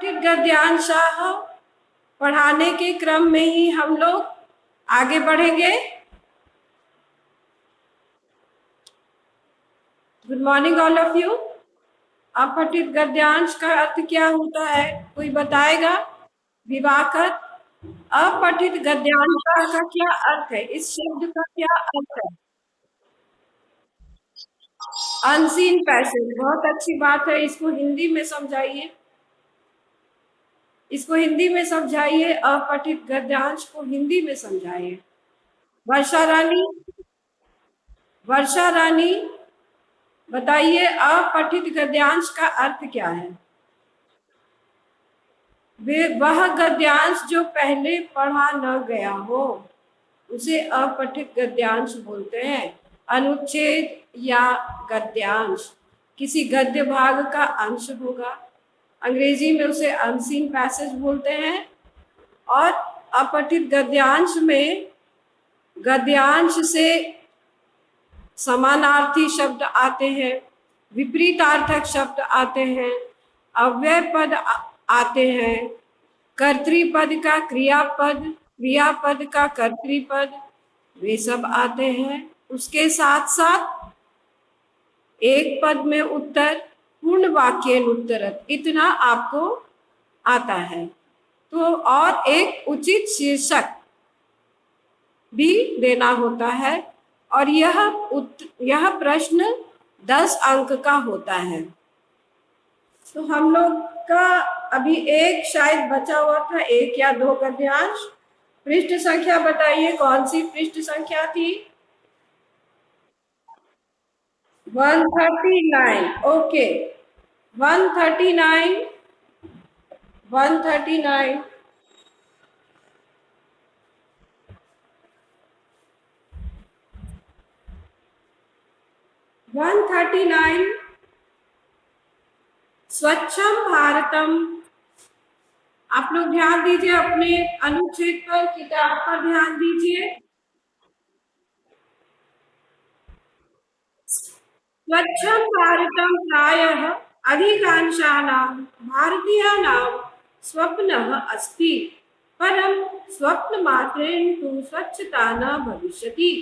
अपठित गद्यांश पढ़ाने के क्रम में ही हम लोग आगे बढ़ेंगे। Good morning all of you. अपठित गद्यांश का अर्थ क्या होता है, कोई बताएगा? विवाकर अपठित गद्यांश का क्या अर्थ है? इस शब्द का क्या अर्थ है? Unseen passage. बहुत अच्छी बात है, इसको हिंदी में समझाइए, इसको हिंदी में समझाइए। अपठित गद्यांश को हिंदी में समझाइए। वर्षा रानी, वर्षा रानी बताइए अपठित गद्यांश का अर्थ क्या है? वह गद्यांश जो पहले पढ़ा न गया हो उसे अपठित गद्यांश बोलते हैं। अनुच्छेद या गद्यांश किसी गद्य भाग का अंश होगा, अंग्रेजी में उसे अनसीन पैसेज बोलते हैं। और अपठित गद्यांश में गद्यांश से समानार्थी शब्द आते हैं, विपरीतार्थक शब्द आते हैं, अव्यय पद आते हैं, कर्तृपद का क्रियापद, क्रियापद का कर्तृपद, वे सब आते हैं। उसके साथ साथ एक पद में उत्तर, पूर्ण वाक्य उत्तरत, इतना आपको आता है। तो और एक उचित शीर्षक भी देना होता है और यह प्रश्न 10 अंक का होता है। तो हम लोग का अभी एक शायद बचा हुआ था, 1 या 2 गद्यांश। पृष्ठ संख्या बताइए, कौन सी पृष्ठ संख्या थी? 139। ओके, 139, 139। स्वच्छम भारतम। आप लोग ध्यान दीजिए, अपने अनुच्छेद पर, किताब पर ध्यान दीजिए। स्वच्छम भारतम प्रायः अधिकांशानां भारतीयानां स्वप्नः अस्ति, परं स्वप्नमात्रेण तु स्वच्छता न भविष्यति।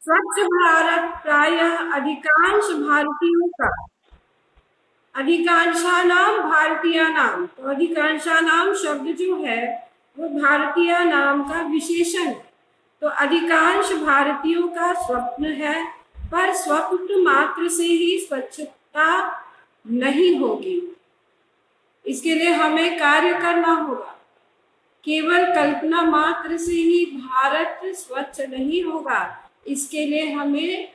स्वच्छ भारत प्रायः अधिकांश भारतीयों का, अधिकांशानाम भारतीयानाम, तो अधिकांशानाम शब्द जो है वो भारतीय नाम का विशेषण। तो अधिकांश भारतीयों का स्वप्न है, पर स्वप्न मात्र से ही स्वच्छता नहीं होगी। इसके लिए हमें कार्य करना होगा। केवल कल्पना मात्र से ही भारत स्वच्छ नहीं होगा, इसके लिए हमें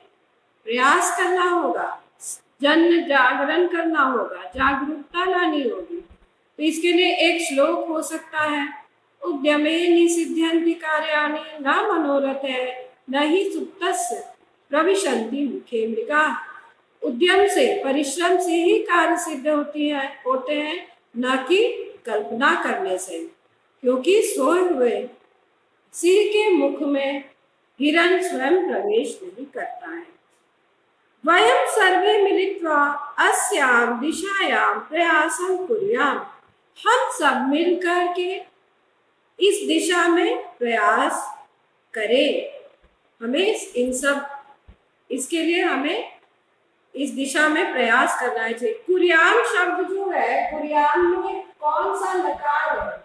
प्रयास करना होगा, जन जागरण करना होगा, जागरूकता लानी होगी। तो इसके लिए एक श्लोक हो सकता है, उद्यमे निसिद्ध्यन्ति कार्याणि न मनोरथे न ही सुप्तस्य प्रविशन्ति मुखे मृगाः। उद्यम से, परिश्रम से ही कार्य सिद्ध होते हैं, न कि कल्पना करने से, क्योंकि सोए हुए सिंह के मुख में हिरण स्वयं प्रवेश नहीं करता है। वयं सर्वे मिलित्वा अस्यां दिशायां प्रयासं कुर्याम। हम सब मिलकर के इस दिशा में प्रयास करें। हमें इसके लिए हमें इस दिशा में प्रयास करना चाहिए। कुर्याम शब्द जो है, कुर्याम में कौन सा लकार है?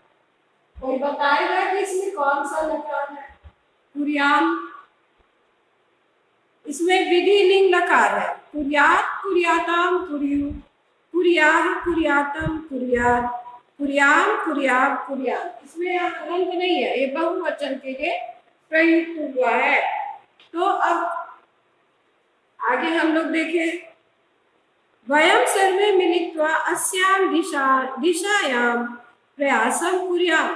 कोई बताएगा कि इसमें कौन सा लकार है? कुर्याम, इसमें विधिलिंग लकार है। कुर्यात, कुर्याताम, कुर्यु, कुर्याः, कुर्यातम, कुर्यात्, कुर्याम, कुर्याव, कुर्यात। इसमें अनंत नहीं है, ये बहुवचन के लिए प्रयुक्त हुआ है। तो अब आगे हम लोग देखें, वयं सर्वे मिलित्वा अस्यां दिशायां प्रयासं कुर्याम।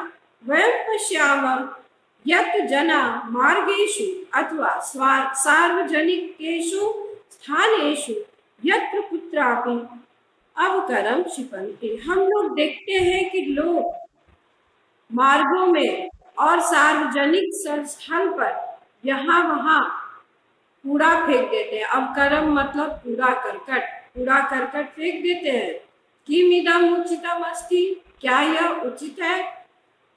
वयं पश्यामः यत् जना मार्गेषु अथवा सार्वजनिकेषु स्थानेषु यत्र कुत्रापि अवकरं क्षिपन्ति। हम लोग देखते हैं कि लोग मार्गों में और सार्वजनिक स्थल पर यहाँ वहाँ कूड़ा फेंक देते हैं। अवकरम मतलब कूड़ा करकट, कूड़ा करकट फेंक देते हैं। किमिदं उचितम् अस्ति, क्या यह उचित है?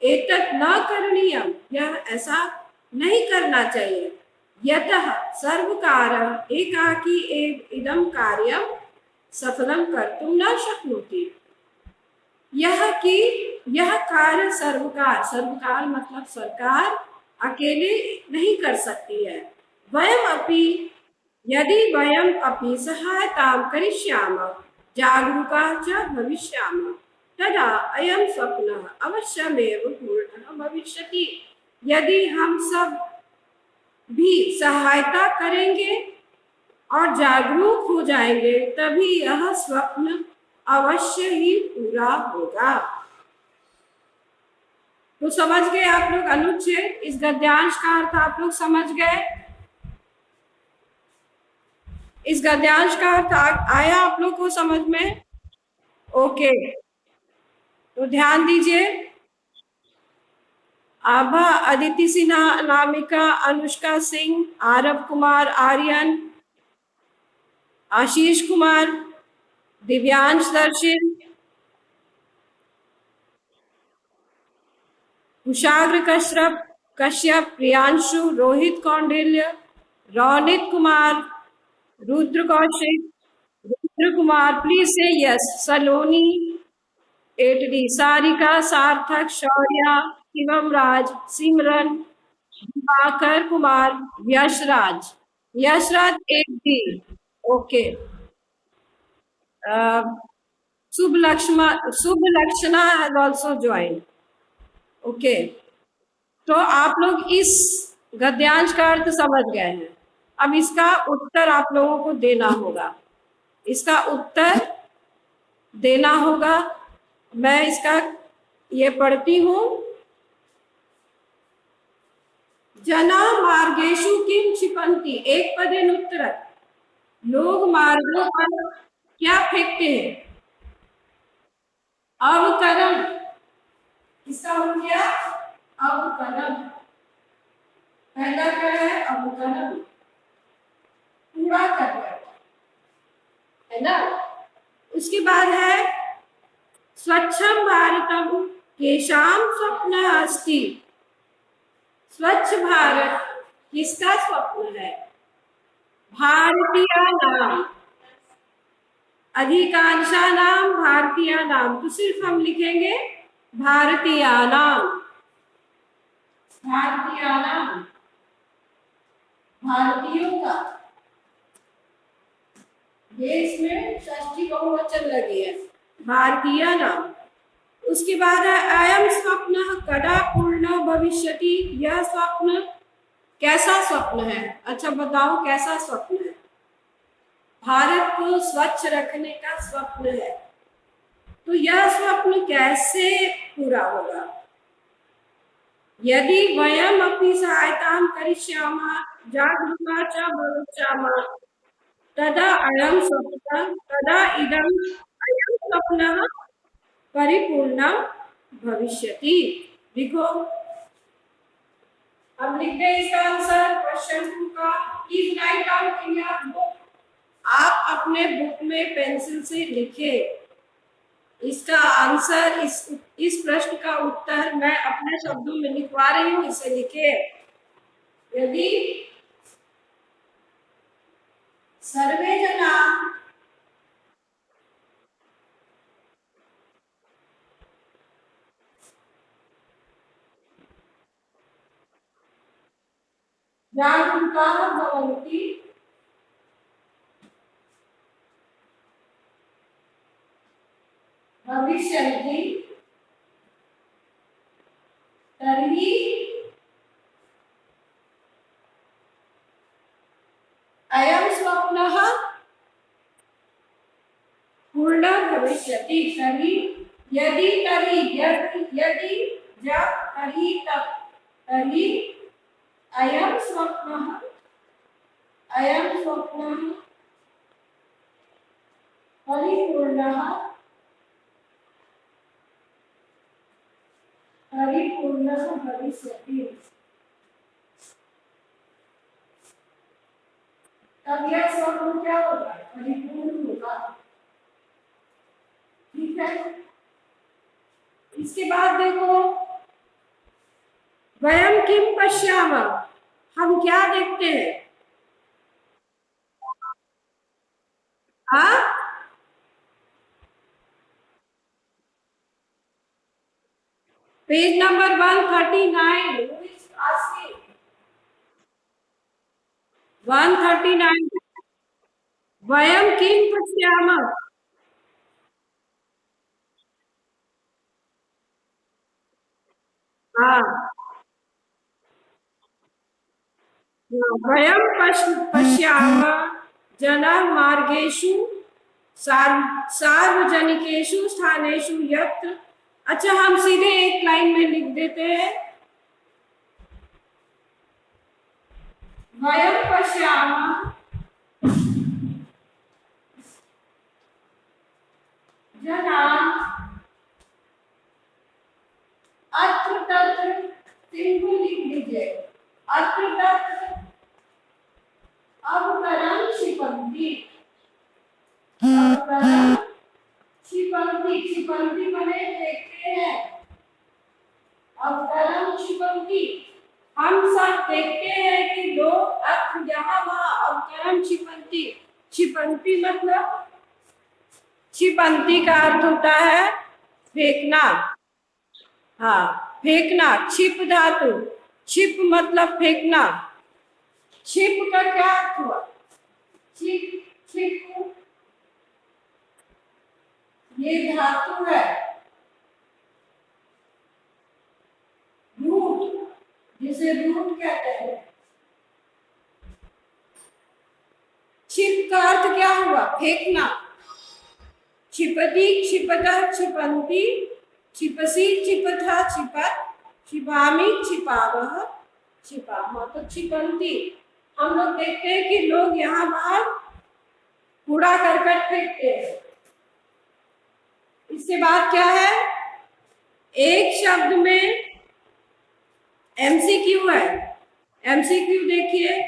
एतत् न करणीयम्, यह ऐसा नहीं करना चाहिए। यतः सर्वकारः एकाकी एव इदं कार्यं सफलं कर्तुं न शक्नोति। यह कार्य सर्वकार मतलब सरकार अकेले नहीं कर सकती है। यदि वयम अपि सहायतां करिष्यामः जागरूकाः च भविष्यामः तदा अयं स्वप्नः अवश्यमेव पूर्णः भविष्यति। यदि हम सब भी सहायता करेंगे और जागरूक हो जाएंगे तभी यह स्वप्न अवश्य ही पूरा होगा। तो समझ गए आप लोग अनुच्छेद, इस गद्यांश का अर्थ आप लोग समझ गए? इस गद्यांश का अर्थ आया आप लोग को समझ में? ओके, तो ध्यान दीजिए। आभा, अदिति सिन्हा, अनामिका, अनुष्का सिंह, आरव कुमार आर्यन, आशीष कुमार, दिव्यांश दर्शन, कुशाग्र कश्यप, प्रियांशु, रोहित कौंडिल्य, रौनित कुमार, रुद्र कौशिक, रुद्र कुमार, प्लीज से yes, Saloni 8D, Sarika, Sarthak, Shaurya, Shivam Raj, Simran, Divakar Kumar, Yashraj 8D, okay. Shubh Lakshmana has also join, okay. तो आप लोग इस गद्यांश का अर्थ समझ गए हैं। अब इसका उत्तर आप लोगों को देना होगा, इसका उत्तर देना होगा। मैं इसका ये पढ़ती हूं। जना मार्गेषु किम क्षिपन्ति, एक पदेन उत्तर। लोग मार्गों पर क्या फेंकते हैं? अवकरम, किसका हो गया? अवकरम। पहला क्या है? अवकरम, कूड़ा करकट, है ना। उसके बाद है स्वच्छम भारतम केषां स्वप्नः अस्ति। स्वच्छ भारत किसका स्वप्न है? भारतीयानां, अधिकांशानां भारतीयानां, तो सिर्फ हम लिखेंगे भारतीयानां, भारतीयानां, भारतीयों का। देश में षष्ठी बहुवचन लगी है, भारतीयानां। उसके बाद है अयं स्वप्नः कदा पूर्ण भविष्यति। यह स्वप्न कैसा स्वप्न है? अच्छा बताओ, कैसा स्वप्न है? भारत को स्वच्छ रखने का स्वप्न है, तो यह स्वप्न कैसे पूरा होगा? यदि वयम अपनी सहायतां करिष्यामः जागरूकाः च भविष्यामः तदा अयं स्वप्नः परिपूर्णं भविष्यति। लिखो, अब लिखते हैं इसका आंसर क्वेश्चन 2 का। Please right out in your book, आप अपने बुक में पेंसिल से लिखे इसका आंसर। इस प्रश्न का उत्तर मैं अपने शब्दों में लिखवा रही हूँ, इसे लिखे। यदि सर्वे जना जागरूकाः भवन्ति भविष्यन्ति तर्हि अयं स्वप्नः पूर्णः भविष्यति। तर्हि यदि, जब, तर्हि तब, तर्हि अयं स्वप्नः परिपूर्णः भविष्यति। तब यह स्वप्न क्या होगा? परिपूर्ण होगा। ठीक है, इसके बाद देखो, वयम किम पश्यामः, हम क्या देखते हैं? हाँ, पेज नंबर 139, 139, वयम किम पश्यामः। हाँ, वयम पश्यामः जनमार्गेषु सार्वजनिकेषु स्थानेषु यत्र। अच्छा, हम सीधे एक लाइन में लिख देते हैं, वयम पश्यामः जनान् अत्र तत्र, सिंपल लिख लीजिए, अत्र तत्र अवकरं क्षिपन्ति, अवकरं क्षिपन्ति, क्षिपन्ति माने देखते हैं, अवकरं क्षिपन्ति। हम सब देखते हैं कि लोग अत्र यहाँ वहाँ अवकरं क्षिपन्ति। क्षिपन्ति मतलब, क्षिपन्ति का अर्थ होता है फेंकना। हाँ, फेंकना, छिप धातु, छिप मतलब फेंकना। छिप का क्या अर्थ हुआ? छिप, छिप ये धातु है, रूट, जिसे रूट कहते हैं। छिप का अर्थ क्या हुआ? फेंकना। क्षिपति, क्षिपतः, क्षिपन्ति, क्षिपसि, क्षिपथा, क्षिपत, क्षिपामि, क्षिपावः, क्षिपामः। तो क्षिपन्ति, हम लोग देखते हैं कि लोग यहाँ वहां कूड़ा करकट फेंकते हैं। इसके बाद क्या है? एक शब्द में एमसीक्यू है। एमसीक्यू देखिए,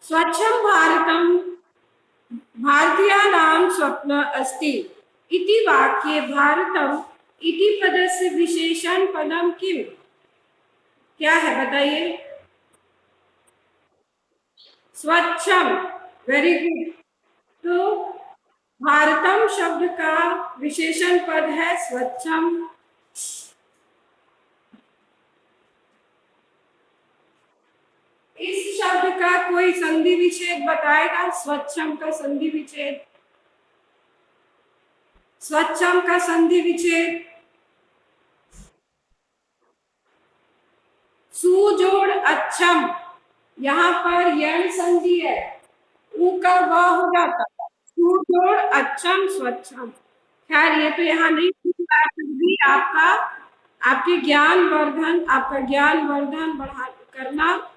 स्वच्छं भारतम भारतीयानां स्वप्न अस्ति इति वाक्ये भारतम इति पदस्य विशेषण पदम किम? क्या है बताइए? स्वच्छम, वेरी गुड। तो भारतम शब्द का विशेषण पद है स्वच्छम। इस शब्द का कोई संधि विच्छेद बताएगा? स्वच्छम का संधि विच्छेद, स्वच्छम का संधि विच्छेद, सुजोड़ अच्छम, यहाँ पर यण संधि है, ऊ का व हो जाता है, सुजोड़ अच्छम स्वच्छम। खैर ये तो यहाँ नहीं, भी आपका, आपके ज्ञान वर्धन, आपका ज्ञान वर्धन बढ़ा करना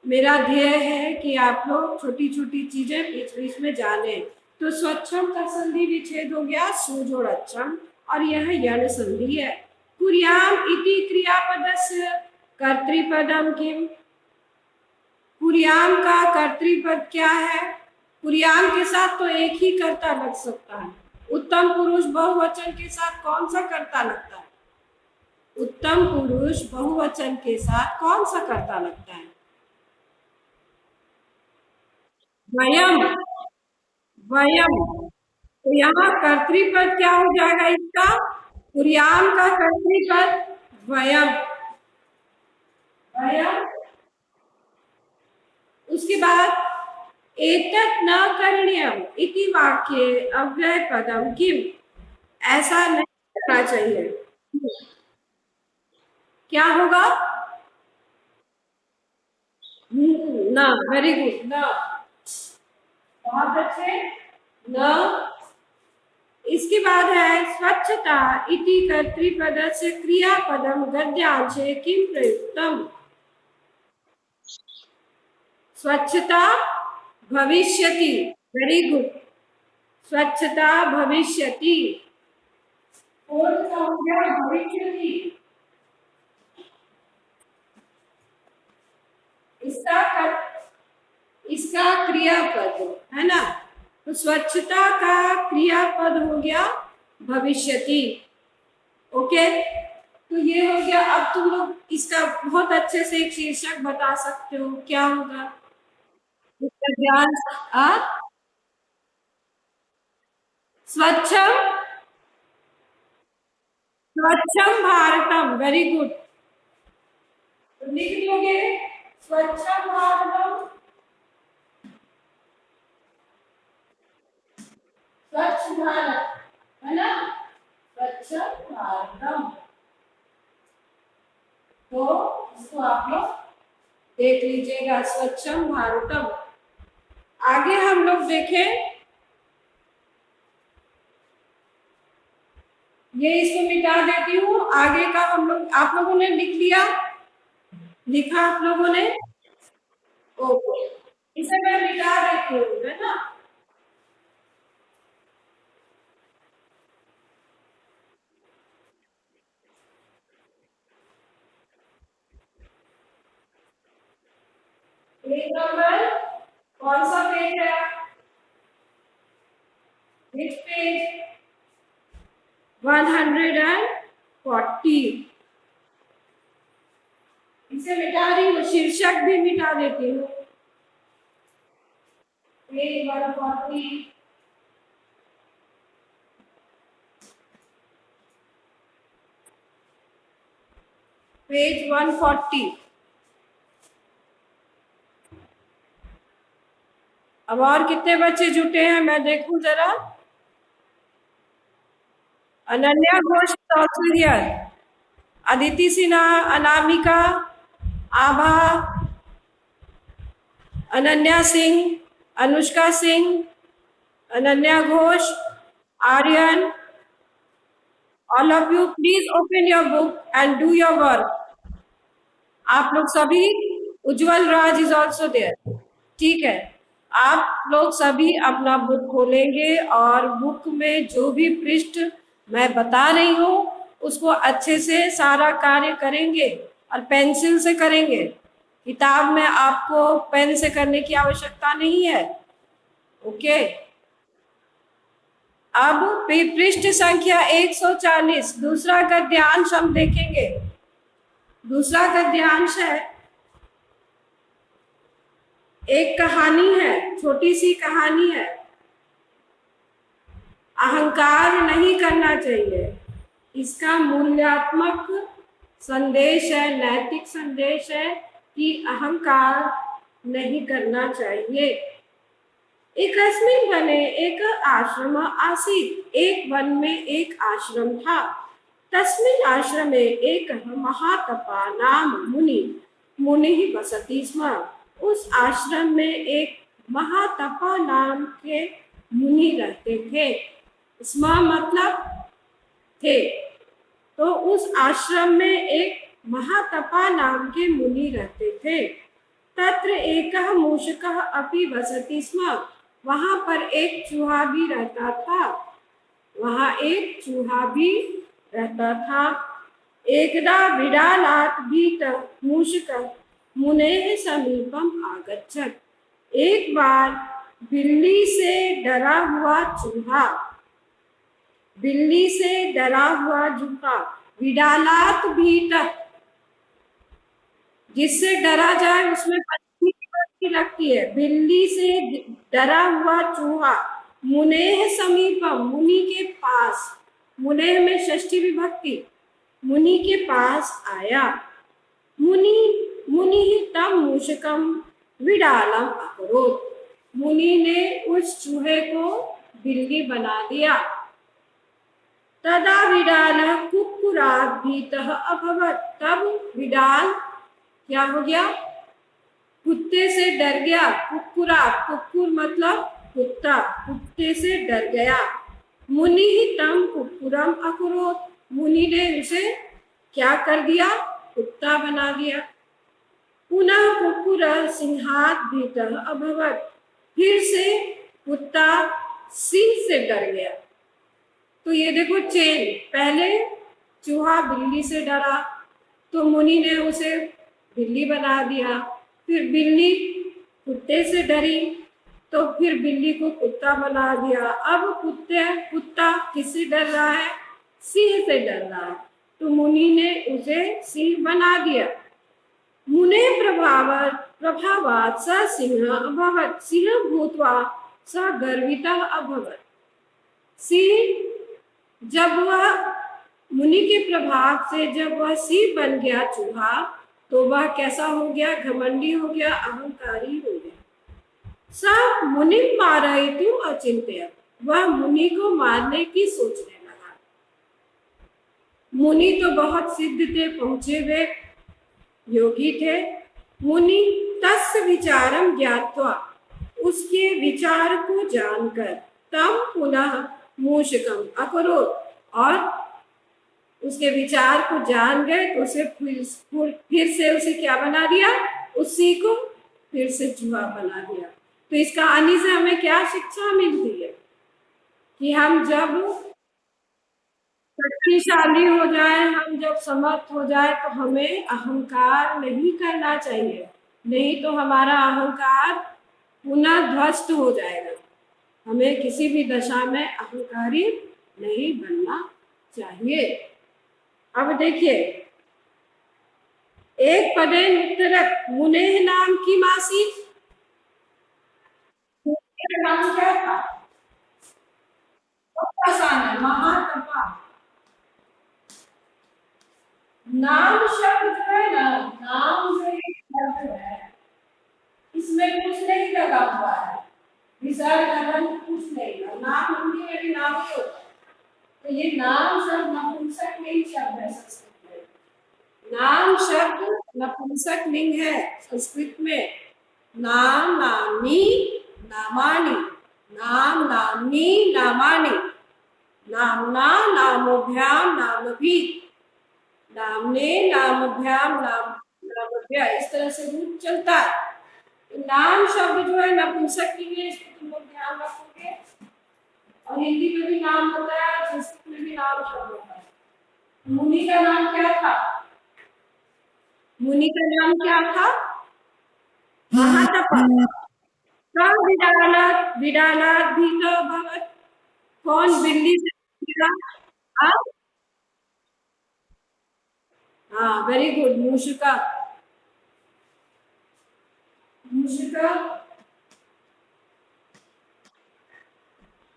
मेरा ध्येय है कि आप लोग छोटी छोटी चीजें बीच बीच में जाने। तो स्वच्छम का संधि विच्छेद हो गया सुजोड़ अच्छम, और यह यण संधि है। कुर्याम इति क्रियापदस्य कर्तृपदम किम? कुर्याम का कर्तृपद क्या है? कुर्याम के साथ तो एक ही कर्ता लग सकता है। उत्तम पुरुष बहुवचन के साथ कौन सा कर्ता लगता है? उत्तम पुरुष बहुवचन के साथ कौन सा कर्ता लगता है? वयम, वयम। तो यहाँ कर्तृपद क्या हो जाएगा इसका? कुर्याम का कर्तृपद वयम, वयम। उसके बाद एतत् न करणीयम इति वाक्ये अव्यय पदम किम? ऐसा नहीं करना चाहिए, क्या होगा? न, वेरी गुड, न, बहुत अच्छे, न। इसके बाद है स्वच्छता इति कर्तृपदस्य क्रियापदम गद्यांशे किम प्रयुक्तम? स्वच्छता भविष्यति, वेरी गुड, स्वच्छता भविष्यति, और हो गया भविष्यति। इसका क्रियापद है ना, तो स्वच्छता का क्रियापद हो गया भविष्यति। ओके, तो ये हो गया। अब तुम लोग इसका बहुत अच्छे से एक शीर्षक बता सकते हो, क्या होगा इसका ध्यान। आ स्वच्छम, स्वच्छम भारतम, वेरी गुड। तो लिख लोगे स्वच्छम भारतम, स्वच्छ भारत, है ना, स्वच्छ भारतम। तो इसको आप लोग देख लीजिएगा, स्वच्छम भारतम। आगे हम लोग देखें, ये इसको मिटा देती हूँ। आगे का हम लोग, आप लोगों ने लिख लिया, लिखा आप लोगों ने? ओके, इसे मैं मिटा देती हूँ, है ना। पेज नंबर कौन सा पेज है? विच पेज? 140। इसे मिटा रही हूँ, शीर्षक भी मिटा देती हूँ। Page 140, page 140। अब और कितने बच्चे जुटे हैं मैं देखूं जरा। Ananya Ghosh here, Aditi Sinha, Anamika, Abha, Ananya Singh, Anushka Singh, Ananya Ghosh, Aryan, all of you please open your book and do your work। आप लोग सभी, उज्जवल राज इज ऑल्सो देयर, ठीक है। आप लोग सभी अपना बुक खोलेंगे और बुक में जो भी पृष्ठ मैं बता रही हूँ उसको अच्छे से सारा कार्य करेंगे और पेंसिल से करेंगे। किताब में आपको पेन से करने की आवश्यकता नहीं है। ओके, अब पृष्ठ संख्या 140 दूसरा गद्यांश हम देखेंगे। दूसरा गद्यांश है, एक कहानी है, छोटी सी कहानी है। अहंकार नहीं करना चाहिए, इसका मूल्यात्मक संदेश है, नैतिक संदेश है कि अहंकार नहीं करना चाहिए। एकस्मिन् वने एक आश्रम आसीत्, एक वन में एक आश्रम था। तस्मिन् आश्रमे एक महातपा नाम मुनि वसति स्म। उस आश्रम में एक महातपा नाम के मुनि रहते थे। स्म मतलब थे। तो उस आश्रम में एक महातपा नाम के मुनि रहते थे। तत्र एकः मूषकः अपि वसति स्म। वहां पर एक चूहा भी रहता था। वहां एक चूहा भी रहता था। एकदा विडालात् भीतः मूषकः मुनेः समीपम आगच्छत्। एक बार बिल्ली से डरा हुआ चूहा, बिल्ली से डरा हुआ चूहा, विडालात् भीतः, जिससे डरा जाए उसमें लगती है। बिल्ली से डरा हुआ चूहा मुनेह समीपम, मुनि के पास, मुनेह में षष्ठी विभक्ति, मुनि के पास आया। मुनि तम मूषकम विडालम अकरोत्। मुनि ने उस चूहे को बिल्ली बना दिया। तदा विडाल कुक्कुरात् भीतः अभवत्। तब विडाल क्या हो गया? कुत्ते से डर गया। कुक्कुरा, कुक्कुर मतलब कुत्ता, कुत्ते से डर गया। मुनि ही तम कुक्कुरम अकरोत्। मुनि ने उसे क्या कर दिया? कुत्ता बना दिया। पुनः कुक्कुर सिंहात् भीतः अभवत्। फिर से कुत्ता सिंह से डर गया। तो ये देखो चेन, पहले चूहा बिल्ली से डरा तो मुनि ने उसे बिल्ली बना दिया। फिर बिल्ली कुत्ते से डरी तो फिर बिल्ली को कुत्ता बना दिया। अब कुत्ता किससे डर रहा है? सिंह से डर रहा है, तो मुनि ने उसे सिंह बना दिया। मुने प्रभावात् स सिंह अभवत्, सिंह भूत्वा स गर्वितः अभवत्। सिंह जब वह मुनि के प्रभाव से जब वह सिंह बन गया चूहा, तो वह कैसा हो गया? घमंडी हो गया, अहंकारी हो गया। स मुनि मारयितुम् अचिंत्यत, वह मुनि को मारने की सोचने लगा। मुनि तो बहुत सिद्ध थे, पहुंचे हुए योगी थे। मुनि तस्य विचारम ज्ञात्वा, उसके विचार को जानकर, तम पुनः मूषकम अकरोत्, और उसके विचार को जान गए तो उसे फिर से उसे क्या बना दिया? उसी को फिर से चूहा बना दिया। तो इस कहानी से हमें क्या शिक्षा मिलती है? कि हम जब शक्तिशाली हो जाए, हम जब समर्थ हो जाए, तो हमें अहंकार नहीं करना चाहिए, नहीं तो हमारा अहंकार पुनः ध्वस्त हो जाएगा। हमें किसी भी दशा में अहंकारी नहीं बनना चाहिए। अब देखिए, एक पदे उत्तरक मुनेः नाम की मासी, नाम क्या था? बहुत आसान है, महातपा। नाम शब्द जो है ना, नाम जो एक शब्द है, इसमें कुछ नहीं लगा हुआ है, विसर्ग करन कुछ नहीं है। नाम हिंदी में भी नाम ही होता है, तो ये नाम शब्द नपुंसक लिंग शब्द है संस्कृत में। नाम शब्द नपुंसक लिंग है संस्कृत में। नाम नामी नामानि, नाम नामी नामानि, नामना नामोभ्याम नामभि, नामने नामभ्याम नामभ्या, इस तरह से रूप चलता है। तो नाम शब्द जो है नपुंसक लिंग है, इसको तुम लोग ध्यान रखोगे। और हिंदी में भी नाम होता है, संस्कृत में भी नाम शब्द होता है। मुनि का नाम क्या था? मुनि का नाम क्या था? महातपः। विडालात् विडालात् भीतो अभवत्, कौन बिल्ली से डरा? हाँ, वेरी गुड, मूषिका। मूषिका।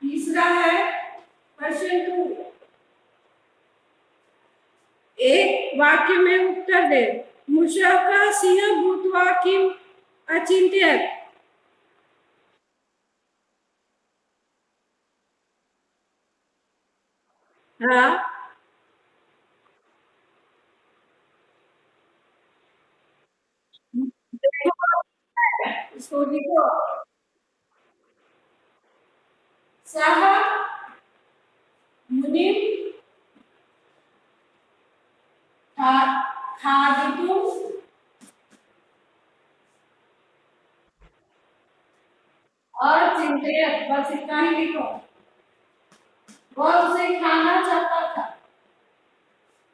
तीसरा है क्वेश्चन 2, एक वाक्य में उत्तर दे। मूषक सिंह भूत्वा किम अचिंत्यत? हाँ, इसको लिखो। सह मुनि खादितुम् अचिंत्यत, बस इतना ही लिखो। वह उसे खाना चाहता था,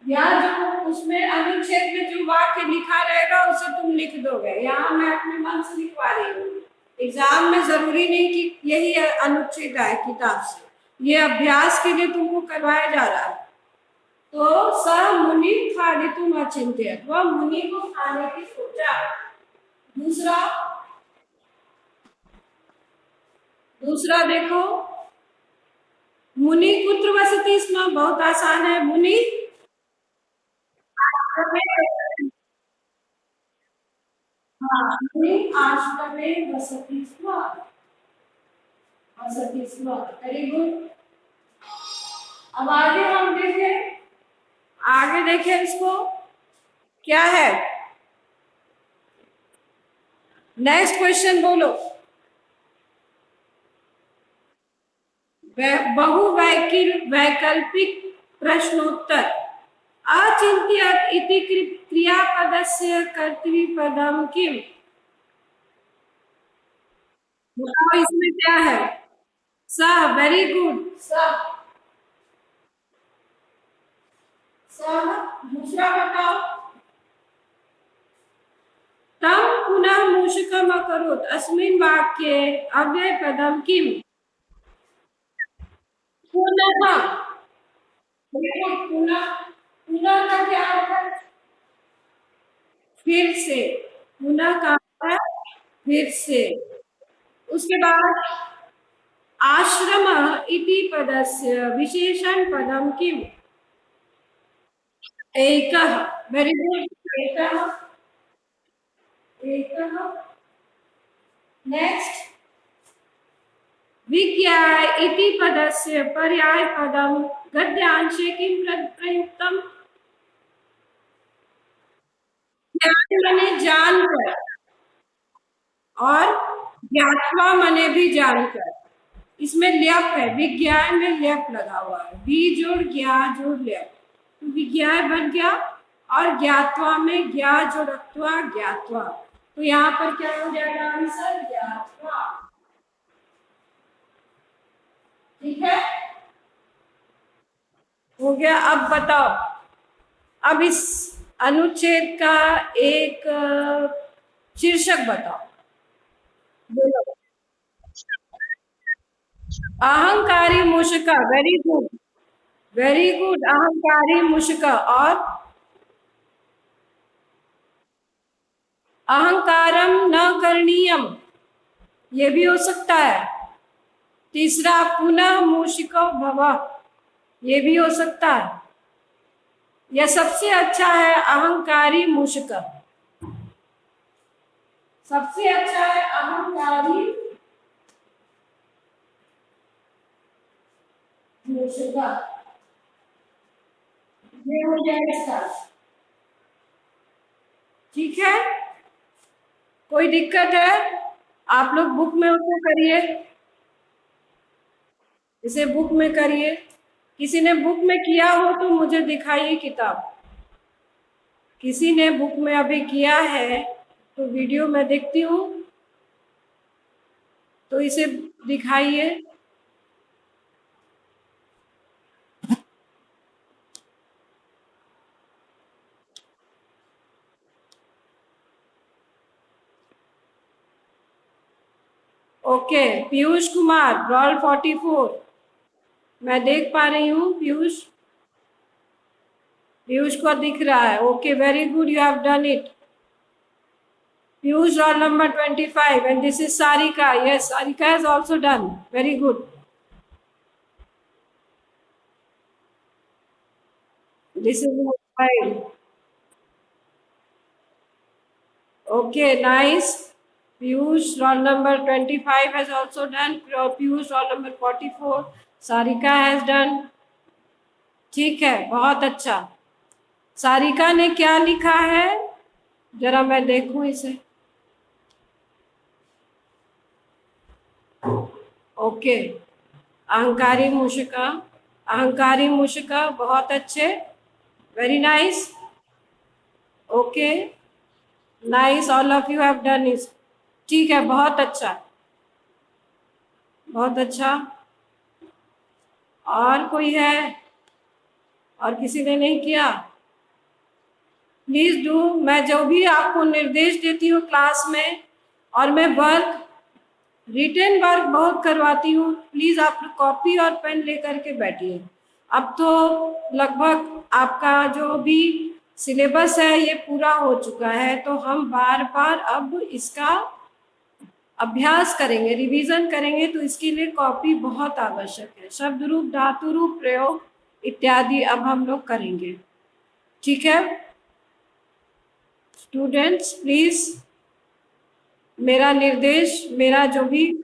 या जो उसमें अनुच्छेद में जो वाक्य लिखा रहेगा उसे तुम लिख दोगे। यहाँ मैं अपने मन से लिखवा रही हूँ, एग्जाम में जरूरी नहीं कि यही अनुच्छेद आए किताब से, ये अभ्यास के लिए तुमको करवाया जा रहा है। तो स मुनि खादितुम् अचिंत्यत, वह मुनि को खाने की सोचा। दूसरा देखो, मुनि कुत्र वसति स्म? बहुत आसान है, मुनि आश्रम में वसति स्म, वसति स्म। Very good. अब आगे हम देखें, आगे देखें इसको क्या है। नेक्स्ट क्वेश्चन बोलो। वैकल्पिक प्रश्नोत्तर। अचिंत्यत इति क्रियापदस्य कर्तृपदम किम? बताओ इसमें क्या है? स, वेरी गुड, स। दूसरा बताओ। तम पुनः मूषकम करोति अस्मिन् वाक्ये अव्ययपदं किम्? पुनः। देखो पुनः, पुनः का क्या अर्थ है? फिर से। पुनः का अर्थ है फिर से। उसके बाद आश्रम इति पदस्य विशेषण पदम किम? एकः। Very good. एकः। एकः। नेक्स्ट, विज्ञाय इति पदस्य पर्याय पदम गद्यांशे किम प्रयुक्तम? ज्ञान मने जानकर, और ज्ञात्वा मने भी जानकर। इसमें ल्यप है, विज्ञाय में ल्यप लगा हुआ है, वी जोड़ ज्ञा जोड़ ल्यप, तो विज्ञाय बन गया। और ज्ञात्वा में ज्ञा जोड़त्वा ज्ञात्वा, तो यहाँ पर क्या हो जाएगा आंसर? ज्ञात्वा। ठीक है, हो गया। अब बताओ, अब इस अनुच्छेद का एक शीर्षक बताओ, बोलो। अहंकारी मूषक। Very good, very good. अहंकारी मूषक। और अहंकारम न करणीयम, ये भी हो सकता है। तीसरा, पुनः मूषिको भव, ये भी हो सकता है। यह सबसे अच्छा है अहंकारी मूषक, सबसे अच्छा है अहंकारी मूषक। ये हो जाए इसका। ठीक है, कोई दिक्कत है? आप लोग बुक में उसको करिए, इसे बुक में करिए। किसी ने बुक में किया हो तो मुझे दिखाइए किताब। किसी ने बुक में अभी किया है तो वीडियो में देखती हूँ, तो इसे दिखाइए। ओके, पीयूष कुमार, रोल 44, मैं देख पा रही हूँ। पीयूष, पीयूष को दिख रहा है। Okay, very good, you have done it. Piyush, roll number 25, and this is Sarika. Yes, Sarika has also done. Very good. This is mobile. Okay, nice. Piyush, roll number 25 has also done. Piyush, roll number 44. Sarika has done. ठीक है, बहुत अच्छा। सारिका ने क्या लिखा है, जरा मैं देखूं इसे। ओके, अहंकारी मूषिका, अहंकारी मूषिका, बहुत अच्छे, very nice. Okay, nice, all of you have done it. ठीक है, बहुत अच्छा, बहुत अच्छा। और कोई है? और किसी ने नहीं किया? Please do. मैं जो भी आपको निर्देश देती हूँ क्लास में, और मैं वर्क, रिटन वर्क बहुत करवाती हूँ, प्लीज आप कॉपी और पेन लेकर के बैठिए। अब तो लगभग आपका जो भी सिलेबस है ये पूरा हो चुका है, तो हम बार बार अब इसका अभ्यास करेंगे, रिवीजन करेंगे, तो इसके लिए कॉपी बहुत आवश्यक है। शब्द रूप, धातु रूप, प्रयोग इत्यादि अब हम लोग करेंगे। ठीक है स्टूडेंट्स, प्लीज मेरा निर्देश, मेरा जो भी